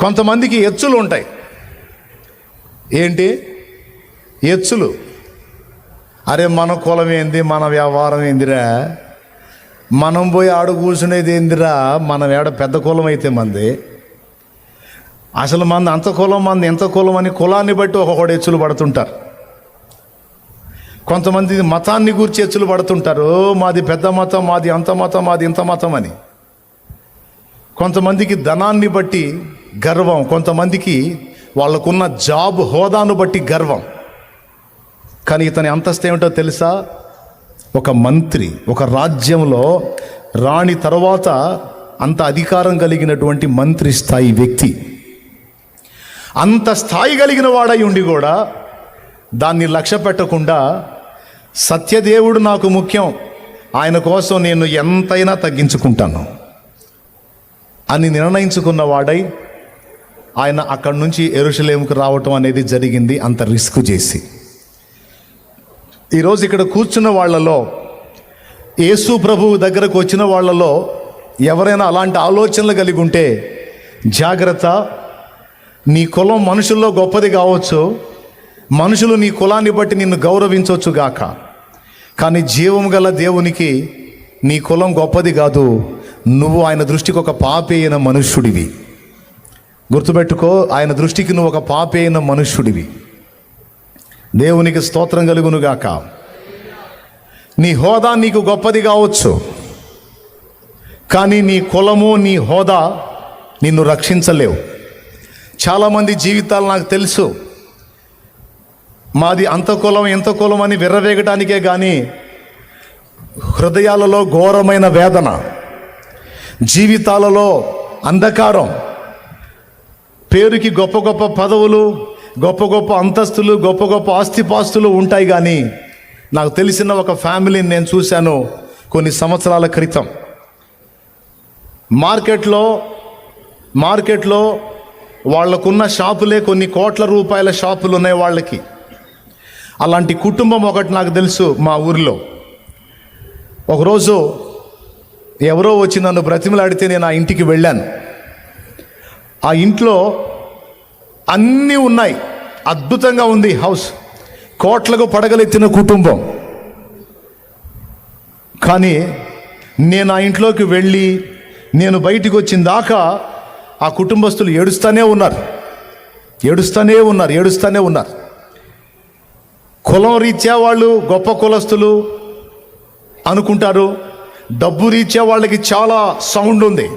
కొంతమందికి ఎచ్చులు ఉంటాయి. ఏంటి ఎచ్చులు? అరే మన కులం ఏంది, మన వ్యవహారం ఏందిరా, మనం పోయి ఆడు కూర్చునేది ఏందిరా, మనం ఏడ పెద్ద కులం అయితే మంది, అసలు మంది అంత కులం, మంది ఎంత కులం అని కులాన్ని బట్టి ఒక్కొక్కడు ఎచ్చులు పడుతుంటారు. కొంతమంది మతాన్ని గూర్చి ఎచ్చులు పడుతుంటారు, మాది పెద్ద మతం, మాది అంత మతం, మాది ఇంత మతం అని. కొంతమందికి ధనాన్ని బట్టి గర్వం, కొంతమందికి వాళ్ళకున్న జాబ్ హోదాను బట్టి గర్వం. కానీ ఇతని అంతస్తు ఏమిటో తెలుసా? ఒక మంత్రి, ఒక రాజ్యంలో రాణి తర్వాత అంత అధికారం కలిగినటువంటి మంత్రి స్థాయి వ్యక్తి. అంత స్థాయి కలిగిన వాడై ఉండి కూడా దాన్ని లక్ష్య పెట్టకుండా సత్యదేవుడు నాకు ముఖ్యం, ఆయన కోసం నేను ఎంతైనా తగ్గించుకుంటాను అని నిర్ణయించుకున్న వాడై ఆయన అక్కడి నుంచి యెరూషలేముకు రావటం అనేది జరిగింది, అంత రిస్క్ చేసి. ఈరోజు ఇక్కడ కూర్చున్న వాళ్ళలో, యేసు ప్రభువు దగ్గరకు వచ్చిన వాళ్ళలో ఎవరైనా అలాంటి ఆలోచనలు కలిగి ఉంటే జాగ్రత్త. నీ కులం మనుషుల్లో గొప్పది కావచ్చు, మనుషులు నీ కులాన్ని బట్టి నిన్ను గౌరవించవచ్చు గాక, కానీ జీవం గల దేవునికి నీ కులం గొప్పది కాదు. నువ్వు ఆయన దృష్టికి ఒక పాపి అయిన మనుష్యుడివి. గుర్తుపెట్టుకో, ఆయన దృష్టికి నువ్వు ఒక పాపి అయిన మనుష్యుడివి. దేవునికి స్తోత్రం కలుగునుగాక. నీ హోదా నీకు గొప్పది కావచ్చు, కానీ నీ కులము, నీ హోదా నిన్ను రక్షించలేవు. చాలామంది జీవితాలు నాకు తెలుసు, మాది అంత కులం ఎంత కులం అని విర్రవేగటానికే కానీ హృదయాలలో ఘోరమైన వేదన, జీవితాలలో అంధకారం. పేరుకి గొప్ప గొప్ప పదవులు, గొప్ప గొప్ప అంతస్తులు, గొప్ప గొప్ప ఆస్తిపాస్తులు ఉంటాయి, కానీ నాకు తెలిసిన ఒక ఫ్యామిలీని నేను చూశాను కొన్ని సంవత్సరాల క్రితం. మార్కెట్లో వాళ్ళకున్న షాపులే కొన్ని కోట్ల రూపాయల షాపులు ఉన్నాయి వాళ్ళకి. అలాంటి కుటుంబం ఒకటి నాకు తెలుసు మా ఊరిలో. ఒకరోజు ఎవరో వచ్చి నన్ను బ్రతిమలాడితే నేను ఆ ఇంటికి వెళ్ళాను. ఆ ఇంట్లో అన్నీ ఉన్నాయి, అద్భుతంగా ఉంది హౌస్, కోట్లకు పడగలెత్తిన కుటుంబం. కానీ నేను ఆ ఇంట్లోకి వెళ్ళి నేను బయటికి వచ్చిన దాకా ఆ కుటుంబస్తులు ఏడుస్తూనే ఉన్నారు. కులం రీత్యా వాళ్ళు గొప్ప కులస్తులు అనుకుంటారు, డబ్బు రీత్యా వాళ్ళకి చాలా సౌండ్ ఉంది.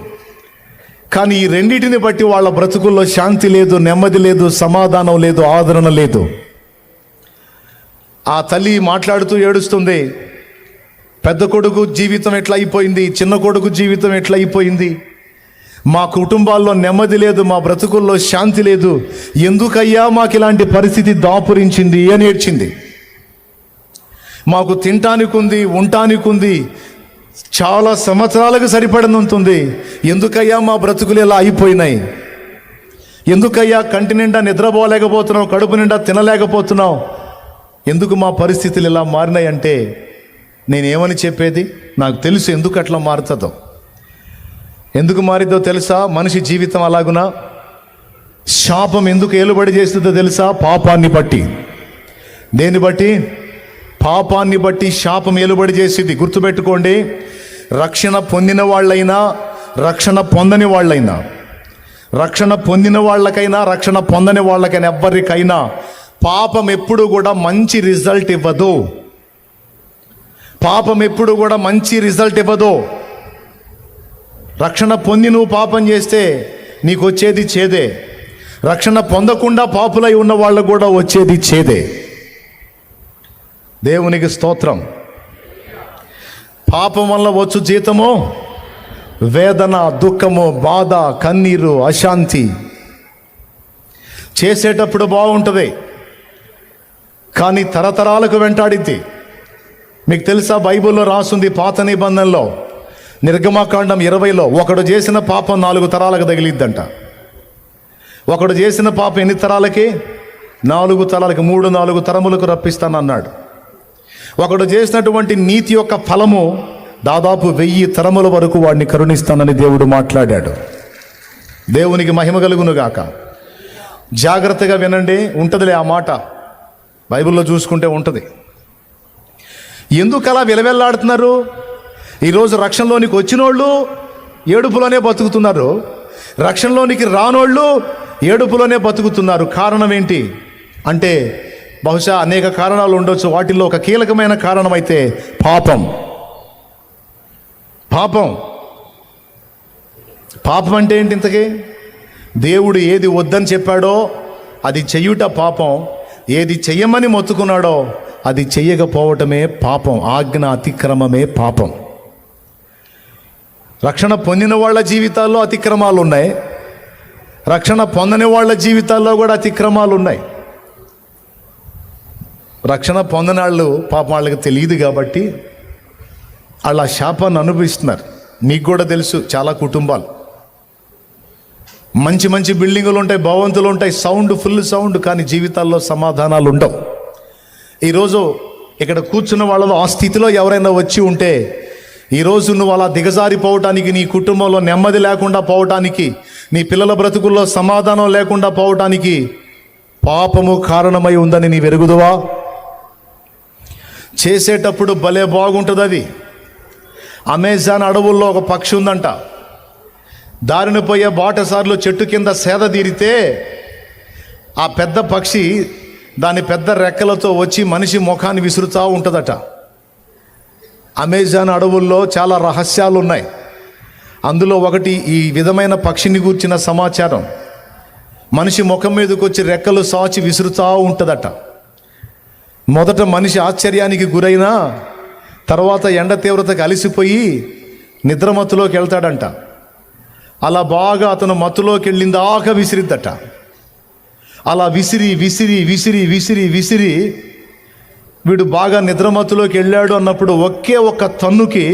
కానీ ఈ రెండింటిని బట్టి వాళ్ళ బ్రతుకుల్లో శాంతి లేదు, నెమ్మది లేదు, సమాధానం లేదు, ఆదరణ లేదు. ఆ తల్లి మాట్లాడుతూ ఏడుస్తుంది, పెద్ద కొడుకు జీవితం ఎట్లా అయిపోయింది, చిన్న కొడుకు జీవితం ఎట్లా అయిపోయింది, మా కుటుంబాల్లో నెమ్మది లేదు, మా బ్రతుకుల్లో శాంతి లేదు, ఎందుకయ్యా మాకు ఇలాంటి పరిస్థితి దాపురించింది అని ఏడ్చింది. మాకు తినటానికి ఉంది, ఉండటానికి ఉంది, చాలా సంవత్సరాలకు సరిపడనుంటుంది, ఎందుకయ్యా మా బ్రతుకులు ఇలా అయిపోయినాయి, ఎందుకయ్యా కంటి నిండా నిద్రపోలేకపోతున్నావు, కడుపు నిండా తినలేకపోతున్నావు, ఎందుకు మా పరిస్థితులు ఇలా మారినాయి అంటే నేనేమని చెప్పేది? నాకు తెలుసు ఎందుకు అట్లా మారుతుందో. ఎందుకు మారిద్దో తెలుసా? మనిషి జీవితం అలాగునా. శాపం ఎందుకు ఏలుబడి చేస్తుందో తెలుసా? పాపాన్ని బట్టి. దేన్ని బట్టి? పాపాన్ని బట్టి శాపం ఏలుబడి చేసింది. గుర్తుపెట్టుకోండి, రక్షణ పొందిన వాళ్ళైనా, రక్షణ పొందని వాళ్ళైనా, రక్షణ పొందిన వాళ్ళకైనా, రక్షణ పొందని వాళ్ళకైనా, ఎవ్వరికైనా పాపం ఎప్పుడు కూడా మంచి రిజల్ట్ ఇవ్వదు. పాపం ఎప్పుడు కూడా మంచి రిజల్ట్ ఇవ్వదు. రక్షణ పొంది నువ్వు పాపం చేస్తే నీకు వచ్చేది చేదే. రక్షణ పొందకుండా పాపులై ఉన్న వాళ్ళకు కూడా వచ్చేది చేదే. దేవునికి స్తోత్రం. పాపం వల్ల వచ్చు జీతము వేదన, దుఃఖము, బాధ, కన్నీరు, అశాంతి. చేసేటప్పుడు బాగుంటుంది, కానీ తరతరాలకు వెంటాడిద్ది. మీకు తెలుసా, బైబిల్లో రాసుంది పాత నిబంధనలో నిర్గమకాండం 20లో ఒకడు చేసిన పాపం 4 తరాలకు తగిలిద్దంట. ఒకడు చేసిన పాపం ఎన్ని తరాలకి? 4 తరాలకి, 3-4 తరములకు రప్పిస్తానన్నాడు. ఒకడు చేసినటువంటి నీతి యొక్క ఫలము దాదాపు 1000 తరముల వరకు వాడిని కరుణిస్తానని దేవుడు మాట్లాడాడు. దేవునికి మహిమ కలుగునుగాక. జాగ్రత్తగా వినండి, ఉంటుందిలే ఆ మాట, బైబిల్లో చూసుకుంటే ఉంటుంది. ఎందుకు అలా విలవెల్లాడుతున్నారు? ఈరోజు రక్షణలోనికి వచ్చినోళ్ళు ఏడుపులోనే బతుకుతున్నారు, రక్షణలోనికి రానోళ్ళు ఏడుపులోనే బతుకుతున్నారు. కారణం ఏంటి అంటే బహుశా అనేక కారణాలు ఉండొచ్చు. వాటిల్లో ఒక కీలకమైన కారణం అయితే పాపం. పాపం పాపం అంటే ఏంటి? ఇంతకీ దేవుడు ఏది వద్దని చెప్పాడో అది చెయ్యుట పాపం, ఏది చెయ్యమని మొత్తుకున్నాడో అది చెయ్యకపోవటమే పాపం. ఆజ్ఞ అతిక్రమమే పాపం. రక్షణ పొందిన వాళ్ళ జీవితాల్లో అతిక్రమాలు ఉన్నాయి, రక్షణ పొందని వాళ్ళ జీవితాల్లో కూడా అతిక్రమాలు ఉన్నాయి. రక్షణ పొందని వాళ్ళు పాపం వాళ్ళకి తెలియదు కాబట్టి వాళ్ళ శాపాన్ని అనుభవిస్తున్నారు. మీకు కూడా తెలుసు, చాలా కుటుంబాలు మంచి మంచి బిల్డింగులు ఉంటాయి, భవంతులు ఉంటాయి, సౌండ్ ఫుల్ సౌండ్, కానీ జీవితాల్లో సమాధానాలు ఉండవు. ఈరోజు ఇక్కడ కూర్చున్న వాళ్ళలో ఆ స్థితిలో ఎవరైనా వచ్చి ఉంటే, ఈరోజు నువ్వు అలా దిగజారిపోవటానికి, నీ కుటుంబంలో నెమ్మది లేకుండా పోవటానికి, నీ పిల్లల బ్రతుకుల్లో సమాధానం లేకుండా పోవటానికి పాపము కారణమై ఉందని నీ వెరుగుదువా? చేసేటప్పుడు భలే బాగుంటుంది. అది అమెజాన్ అడవుల్లో ఒక పక్షి ఉందంట. దారిని పోయే బాటసార్లు చెట్టు కింద సేద తీరితే ఆ పెద్ద పక్షి దాని పెద్ద రెక్కలతో వచ్చి మనిషి ముఖాన్ని విసురుతూ ఉంటుందట. అమెజాన్ అడవుల్లో చాలా రహస్యాలు ఉన్నాయి. అందులో ఒకటి ఈ విధమైన పక్షిని గూర్చిన సమాచారం. మనిషి ముఖం మీదకి వచ్చి రెక్కలు సాచి విసురుతూ ఉంటుందట. మొదట మనిషి ఆశ్చర్యానికి గురైనా తర్వాత ఎండ తీవ్రతకు అలసిపోయి నిద్రమత్తులోకి వెళ్తాడంట. అలా బాగా అతను మత్తులోకి వెళ్ళిందాక విసిరిద్దట. అలా విసిరి విసిరి విసిరి విసిరి విసిరి వీడు బాగా నిద్రమత్తులోకి వెళ్ళాడు అన్నప్పుడు ఒకే ఒక్క తన్నుకి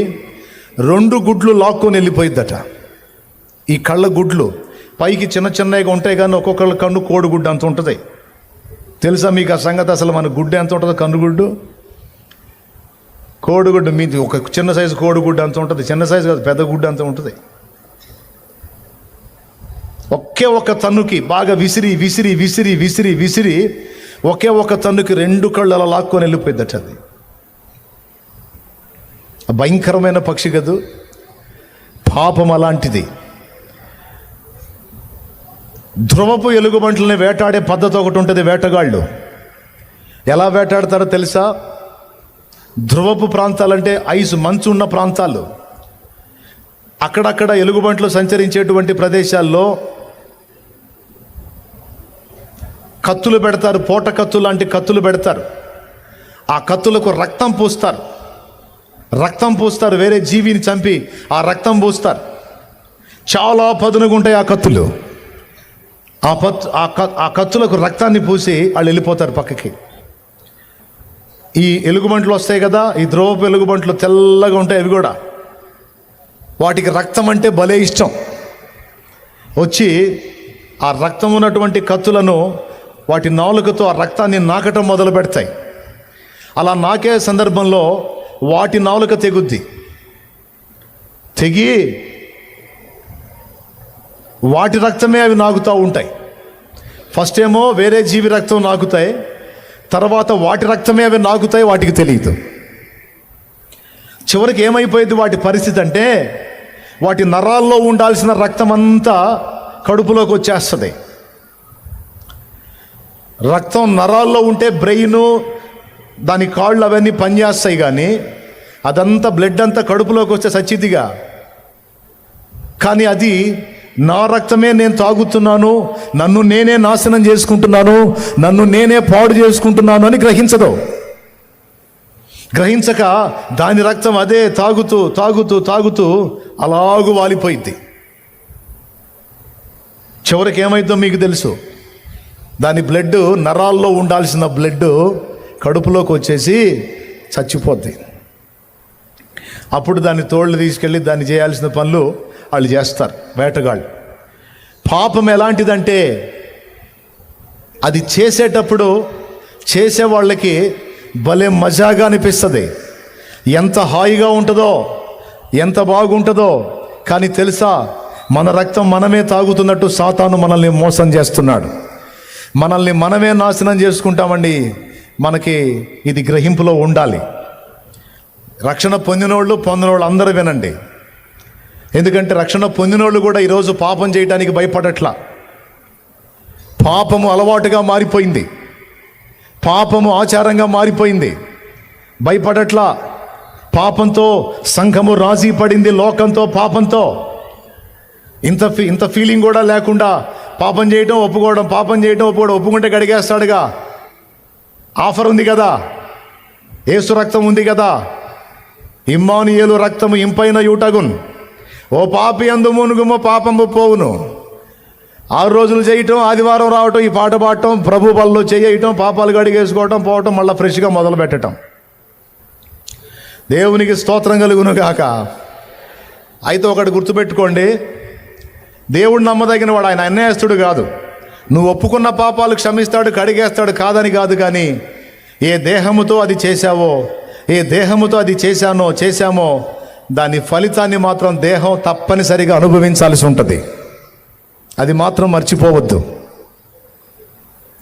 2 గుడ్లు లాక్కొని వెళ్ళిపోయిద్దట. ఈ కళ్ళ గుడ్లు పైకి చిన్న చిన్నగా ఉంటాయి, కానీ ఒక్కొక్కళ్ళ కన్ను కోడిగుడ్డు అంత ఉంటుంది. తెలుసా మీకు ఆ సంగతి? అసలు మన గుడ్డు ఎంత ఉంటుందో, కన్నుగుడ్డు, కోడిగుడ్డు మీది ఒక చిన్న సైజు కోడిగుడ్డు అంత ఉంటుంది. చిన్న సైజు కాదు, పెద్ద గుడ్డు అంత ఉంటుంది. ఒకే ఒక్క తన్నుకి బాగా విసిరి విసిరి విసిరి విసిరి విసిరి ఒకే ఒక్క తన్నుకి 2 కళ్ళు అలా లాక్కొని వెళ్ళిపోయిందట. అది భయంకరమైన పక్షి కదూ. పాపం అలాంటిది. ధ్రువపు ఎలుగుబంట్లని వేటాడే పద్ధతి ఒకటి ఉంటుంది. వేటగాళ్ళు ఎలా వేటాడతారో తెలుసా? ధ్రువపు ప్రాంతాలంటే ఐసు మంచు ఉన్న ప్రాంతాలు, అక్కడక్కడ ఎలుగుబంట్లు సంచరించేటువంటి ప్రదేశాల్లో కత్తులు పెడతారు. పోట కత్తులు లాంటి కత్తులు పెడతారు. ఆ కత్తులకు రక్తం పూస్తారు. రక్తం పూస్తారు, వేరే జీవిని చంపి ఆ రక్తం పూస్తారు. చాలా పదునుగా ఉంటాయి ఆ కత్తులు. ఆ కత్తులకు రక్తాన్ని పూసి వాళ్ళు వెళ్ళిపోతారు పక్కకి. ఈ ఎలుగుబంట్లు వస్తాయి కదా, ఈ ధ్రువపు ఎలుగుబంట్లు తెల్లగా ఉంటాయి. అవి కూడా వాటికి రక్తం అంటే భలే ఇష్టం. వచ్చి ఆ రక్తం ఉన్నటువంటి కత్తులను వాటి నాలుకతో ఆ రక్తాన్ని నాకటం మొదలు పెడతాయి. అలా నాకే సందర్భంలో వాటి నాలుక తెగుద్ది. తెగి వాటి రక్తమే అవి నాకుతూ ఉంటాయి. ఫస్ట్ ఏమో వేరే జీవి రక్తం నాకుతాయి, తర్వాత వాటి రక్తమే అవి నాకుతాయి, వాటికి తెలియదు. చివరికి ఏమైపోయింది వాటి పరిస్థితి అంటే, వాటి నరాల్లో ఉండాల్సిన రక్తం అంతా కడుపులోకి వచ్చేస్తుంది. రక్తం నరాల్లో ఉంటే బ్రెయిన్, దాని కాళ్ళు అవన్నీ పనిచేస్తాయి, కానీ అదంతా బ్లడ్ అంతా కడుపులోకి వస్తే సచ్చిదిగా. కానీ అది నా రక్తమే నేను తాగుతున్నాను, నన్ను నేనే నాశనం చేసుకుంటున్నాను, నన్ను నేనే పాడు చేసుకుంటున్నాను అని గ్రహించదు. గ్రహించక దాని రక్తం అదే తాగుతూ తాగుతూ తాగుతూ అలాగూ వాలిపోయింది. చివరికి ఏమైందో మీకు తెలుసు. దాని బ్లడ్, నరాల్లో ఉండాల్సిన బ్లడ్ కడుపులోకి వచ్చేసి చచ్చిపోద్ది. అప్పుడు దాన్ని తోళ్ళు తీసుకెళ్ళి దాన్ని చేయాల్సిన పనులు వాళ్ళు చేస్తారు వేటగాళ్ళు. పాపం ఎలాంటిదంటే, అది చేసేటప్పుడు చేసే వాళ్ళకి భలే మజాగా అనిపిస్తుంది. ఎంత హాయిగా ఉంటుందో, ఎంత బాగుంటుందో. కానీ తెలుసా, మన రక్తం మనమే తాగుతున్నట్టు సాతాను మనల్ని మోసం చేస్తున్నాడు. మనల్ని మనమే నాశనం చేసుకుంటామండి. మనకి ఇది గ్రహింపులో ఉండాలి. రక్షణ పొందినోళ్ళు అందరూ వినండి. ఎందుకంటే రక్షణ పొందినోళ్ళు కూడా ఈరోజు పాపం చేయడానికి భయపడట్లా. పాపము అలవాటుగా మారిపోయింది, పాపము ఆచారంగా మారిపోయింది, భయపడట్లా. పాపంతో సంఘము రాజీ పడింది, లోకంతో, పాపంతో. ఇంత ఫీలింగ్ కూడా లేకుండా పాపం చేయటం ఒప్పుకోవడం, పాపం చేయటం ఒప్పుకోవడం. ఒప్పుకుంటే గడిగేస్తాడుగా, ఆఫర్ ఉంది కదా, యేసు రక్తం ఉంది కదా. ఇమ్మానుయేలు రక్తము ఇంపైన యూటగున్, ఓ పాపి అందు మునుగుమ పాపము పోవును. 6 రోజులు చేయటం, ఆదివారం రావటం, ఈ పాట పాడటం, ప్రభు బల్లో చేయటం, పాపాలు గడిగేసుకోవటం, పోవటం, మళ్ళీ ఫ్రెష్గా మొదలు పెట్టడం. దేవునికి స్తోత్రం కలుగును గాక. అయితే ఒకటి గుర్తుపెట్టుకోండి, దేవుడు నమ్మదగిన వాడు, ఆయన అన్యాయస్తుడు కాదు. నువ్వు ఒప్పుకున్న పాపాలు క్షమిస్తాడు, కడిగేస్తాడు, కాదని కాదు. కానీ ఏ దేహముతో అది చేశావో, ఏ దేహముతో అది చేశామో దాని ఫలితాన్ని మాత్రం దేహం తప్పనిసరిగా అనుభవించాల్సి ఉంటుంది. అది మాత్రం మర్చిపోవద్దు.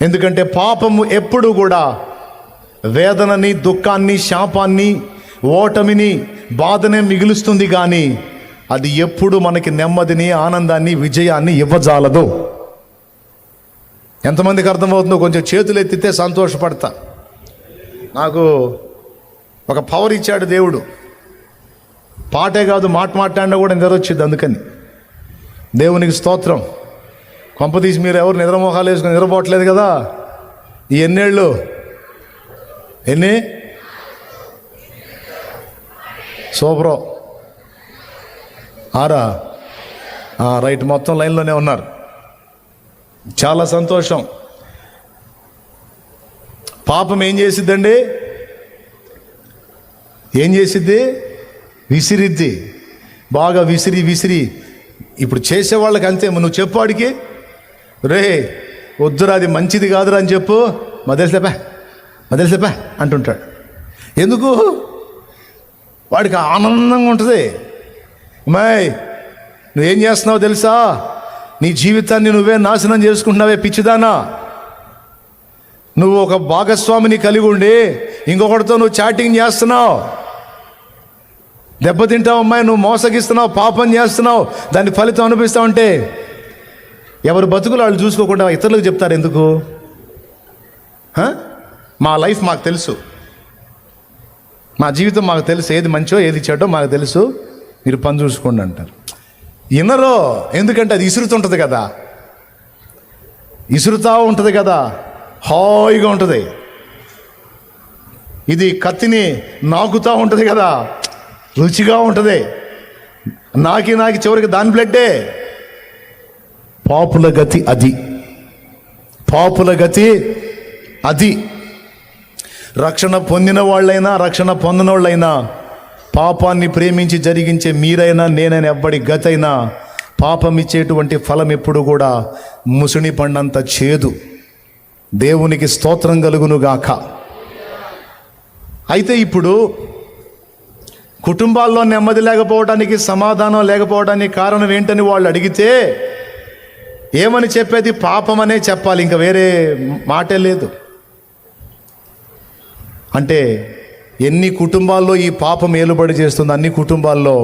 ఎందుకంటే పాపము ఎప్పుడు కూడా వేదనని, దుఃఖాన్ని, శాపాన్ని, ఓటమిని, బాధనే మిగులుస్తుంది. కానీ అది ఎప్పుడు మనకి నెమ్మదిని, ఆనందాన్ని, విజయాన్ని ఇవ్వజాలదు. ఎంతమందికి అర్థమవుతుందో కొంచెం చేతులు ఎత్తితే సంతోషపడతా. నాకు ఒక పవర్ ఇచ్చాడు దేవుడు. పాటే కాదు, మాట్లాడినా కూడా నిద్రొచ్చింది. అందుకని దేవునికి స్తోత్రం. కొంపతీసి మీరు ఎవరు నిద్రమోహాలు వేసుకొని నిద్రపోవట్లేదు కదా. ఈ ఎన్నేళ్ళు, ఎన్ని సూపరో 6 రైట్, మొత్తం లైన్లోనే ఉన్నారు. చాలా సంతోషం. పాపం ఏం చేసిద్దండి? ఏం చేసిద్ది? విసిరిద్ది. బాగా విసిరి ఇప్పుడు చేసేవాళ్ళకి అంతే. నువ్వు చెప్పు వాడికి, రే వద్దురా అది మంచిది కాదురా అని చెప్పు, మదలిసేపా అంటుంటాడు. ఎందుకు? వాడికి ఆనందంగా ఉంటుంది. అమ్మాయి నువ్వేం చేస్తున్నావు తెలుసా? నీ జీవితాన్ని నువ్వే నాశనం చేసుకుంటున్నావే పిచ్చిదానా. నువ్వు ఒక భాగస్వామిని కలిగి ఉండి ఇంకొకటితో నువ్వు చాటింగ్ చేస్తున్నావు, దెబ్బతింటావు. అమ్మాయి నువ్వు మోసగిస్తున్నావు, పాపం చేస్తున్నావు, దాని ఫలితం అనిపిస్తావు. అంటే ఎవరు బతుకులు వాళ్ళు చూసుకోకుండా ఇతరులకు చెప్తారు ఎందుకు? మా లైఫ్ మాకు తెలుసు, మా జీవితం మాకు తెలుసు, ఏది మంచో ఏది చెడ్డో మాకు తెలుసు, మీరు పని చూసుకోండి అంటారు. వినరో, ఎందుకంటే అది ఇసురుతుంటుంది కదా, ఇసురుతా ఉంటుంది కదా, హాయిగా ఉంటుంది. ఇది కత్తిని నాకుతూ ఉంటుంది కదా, రుచిగా ఉంటుంది. నాకి చివరికి దాని బ్లడ్డే. పాపుల గతి అది, పాపుల గతి అది. రక్షణ పొందిన వాళ్ళైనా, రక్షణ పొందిన వాళ్ళైనా, పాపాన్ని ప్రేమించి జరిగించే మీరైనా, నేనైనా, ఎవ్వడి గతి అయినా, పాపం ఇచ్చేటువంటి ఫలం ఎప్పుడు కూడా ముసుని పండంత చేదు. దేవునికి స్తోత్రం కలుగునుగాక. అయితే ఇప్పుడు కుటుంబాల్లో నెమ్మది లేకపోవడానికి, సమాధానం లేకపోవడానికి కారణం ఏంటని వాళ్ళు అడిగితే ఏమని చెప్పేది? పాపమనే చెప్పాలి, ఇంకా వేరే మాటే లేదు. అంటే ఎన్ని కుటుంబాల్లో ఈ పాపం ఏలుబడి చేస్తుంది, అన్ని కుటుంబాల్లో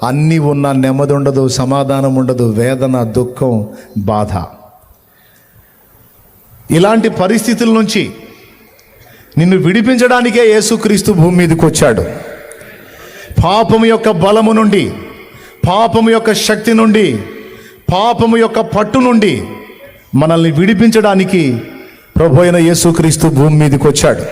అన్నీ ఉన్న నెమ్మది ఉండదు, సమాధానం ఉండదు, వేదన, దుఃఖం, బాధ. ఇలాంటి పరిస్థితుల నుంచి నిన్ను విడిపించడానికే యేసుక్రీస్తు భూమి మీదకి వచ్చాడు. పాపము యొక్క బలము నుండి, పాపము యొక్క శక్తి నుండి, పాపము యొక్క పట్టు నుండి మనల్ని విడిపించడానికి ప్రభు అయిన యేసుక్రీస్తు భూమి మీదకి వచ్చాడు.